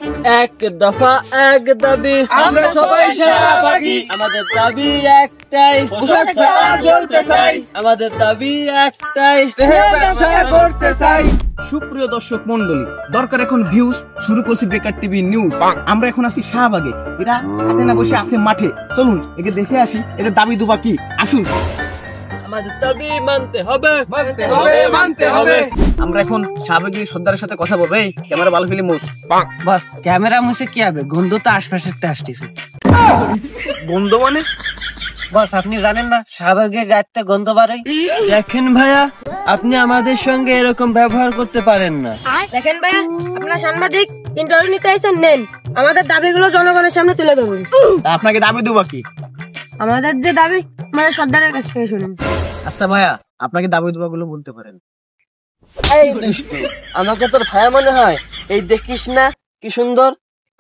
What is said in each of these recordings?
এক দফা এক দাবি, আমরা সবাই শাহবাগী। আমাদের দাবি একটাই, পোশাক ছাড়া চলতে চাই। আমাদের দাবি একটাই, ব্যবসা করতে চাই। সুপ্রিয় দর্শক মন্ডলী, দরকার এখন ভিউজ, শুরু করছি বেকার টিভি নিউজ। আমরা এখন আছি শাহবাগে, এরা হাটে না বসে আছে মাঠে। চলুন একে দেখে আসি, এদের দাবি দুবা কি। আসুন, আমাদের দাবি মানতে হবে, মানতে হবে, মানতে হবে। আমরা এখন শাহবাগী সর্দারের সাথে কথা বলবো। এই ক্যামেরা ভালো ফিল্ম বাস ক্যামেরা মুছে কি হবে, গন্ধ তো আশপাশের আসতেছে। বন্ধ মানে বস আপনি জানেন না শাহবাগে গাড়িতে গন্ধ বাড়াই? দেখেন ভাইয়া, আপনি আমাদের সঙ্গে এরকম ব্যবহার করতে পারেন না। দেখেন ভাইয়া, আপনারা সাংবাদিক ইন্টারভিউ নিতে আইছেন, নেন আমাদের দাবিগুলো জনগণের সামনে তুলে ধরুন। আপনাকে দাবি দুবা কি? আমাদের যে দাবি মানে সর্দারের কাছ থেকে শুনুন। আচ্ছা ভাইয়া, আপনাকে দাবি দুবা গুলো বলতে পারেন। এই দুষ্টু, আমাকে তোর ভাইয়া মনে হয়? এই দেখিস না কি সুন্দর,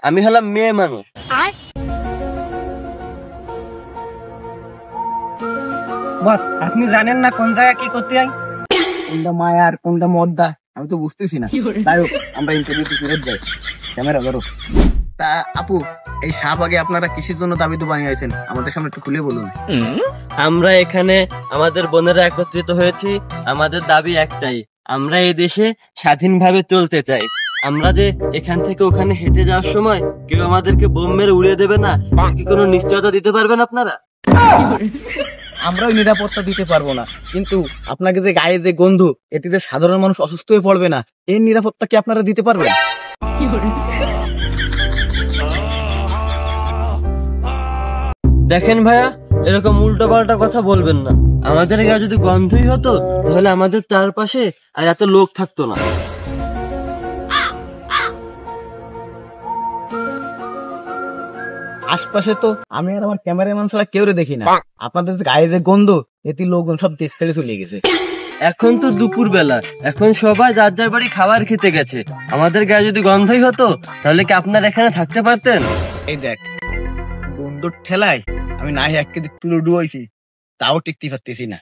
আমি হলাম মেয়ে মানুষ। বস আপনি জানেন না কোন জায়গা কি করতে হয়? কোনটা মায়া আর কোনটা মদ্দা আমি তো বুঝতেছি না। তাই হোক, আমরা ইন্টারভিউ ফেরত যাই। ক্যামেরা ধরো। তা আপু, এই শাহবাগে আপনারা কিসের জন্য দাবি দুবা নিয়ে আছেন, আমাদের সামনে একটু খুলে বলুন। আমরা এখানে আমাদের বোনেরা একত্রিত হয়েছি, আমাদের দাবি একটাই, আমরা এই দেশে স্বাধীনভাবে চলতে চাই। আমরা যে এখান থেকে ওখানে হেঁটে যাওয়ার সময় কেউ আমাদেরকে বোম মেরে উড়িয়ে দেবে না, কি কোনো নিশ্চয়তা দিতে পারবেন আপনারা? আমরাও নিরাপত্তা দিতে পারবো না, কিন্তু আপনাকে যে গায়ে যে গন্ধ, এতে যে সাধারণ মানুষ অসুস্থ হয়ে পড়বে না, এর নিরাপত্তা কি আপনারা দিতে পারবেন? দেখেন ভাইয়া, এরকম উল্টো পাল্টা কথা বলবেন না। আমাদের গায়ে যদি গন্ধই হতো তাহলে আমাদের চারপাশে আর এত লোক থাকতো না। আশপাশে তো আমি আর আমার ক্যামেরাম্যান ছাড়া কেউ দেখি না। আপনাদের যে গায়ে যে গন্ধ, এতে লোকজন সব দেশ ছেড়ে চলে গেছে। এখন তো দুপুর বেলা, এখন সবাই যার যার বাড়ি খাবার খেতে গেছে। আমাদের গায়ে যদি গন্ধই হতো তাহলে কি আপনারা এখানে থাকতে পারতেন? এই দেখ, গন্ধর ঠেলায় আমি না এক কেজি তুলো ডুয়াইছি, তাও টিকতে পারতেছি না।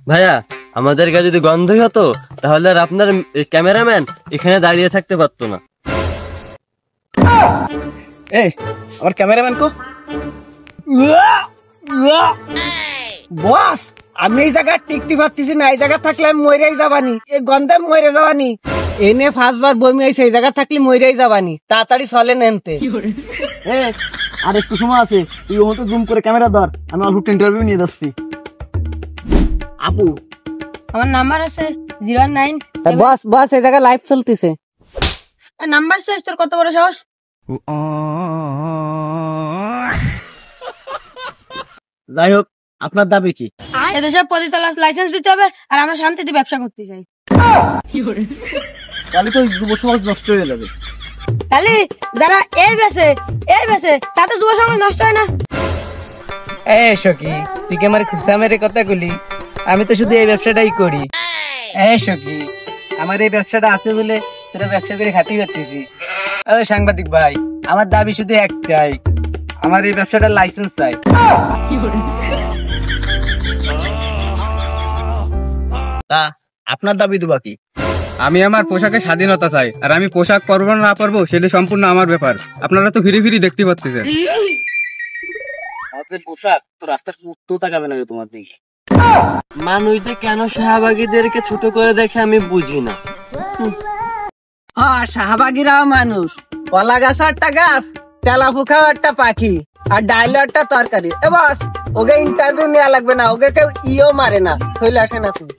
ভাইয়া, আমাদের গায়ে যদি গন্ধই হতো তাহলে আর আপনার ক্যামেরাম্যান এখানে দাঁড়িয়ে থাকতে পারতো না। এই আমার ক্যামেরাম্যান কো? বস, আমি এই জায়গা টিকতে পারতেছি না। এই জায়গা থাকলে আমি মরেই যাবানি, এই গন্ধে মরে যাবানি। এনে ফার্স্টবার বমি আইছে, এই জায়গা থাকলে মরেই যাবানি। তাড়াতাড়ি চলেন এনতে। আর একটু সময় আছে, তুই ওর মতো জুম করে ক্যামেরা ধর, আমি অল্প ইন্টারভিউ নিয়ে যাচ্ছি। আপু, আমার নাম্বার আছে 09। বস বস, এই জায়গা লাইভ চলতেছে। নাম্বার শেষ, তোর কত বড় সাহস? যাই হোক, আপনার দাবি কি? এদেশে পতিতালয় লাইসেন্স দিতে হবে, আর আমরা শান্তিতে ব্যবসা করতে চাই। তাহলে তো যুব সমাজ নষ্ট হয়ে যাবে। তাহলে যারা এই বেছে তাতে যুব সমাজ নষ্ট হয় না। এই সখী, তুই কি আমার খুশা মেরে কথা গুলি? আমি তো শুধু এই ব্যবসাটাই করি। এই সখী, আমার এই ব্যবসাটা আছে বলে তোরা ব্যবসা করে খাটি করতেছি। ওই সাংবাদিক ভাই, আমার দাবি শুধু একটাই, আমার এই ব্যবসাটার লাইসেন্স চাই। তা আপনার দাবি দুবা কি? আমি আমার পোশাকের স্বাধীনতা চাই, আর আমি পোশাক পরবো না পারবো সেটা সম্পূর্ণ আমার ব্যাপার। আপনারা তো ফিরি ফিরি দেখতে পাচ্ছেন। আমাদের পোশাক তো রাস্তার তো তাকাবে না তোমার দিকে। মানুষদের কেন শাহবাগীদেরকে ছোট করে দেখে আমি বুঝি না। হ্যাঁ, শাহবাগীরাও মানুষ। কলা গাছ একটা গাছ, তেলা ফুকাও একটা পাখি, আর ডাইলো একটা তরকারি। এ বস, ওকে ইন্টারভিউ নেওয়া লাগবে না, ওকে কেউ ইও মারে না। চলে আসে না তুমি।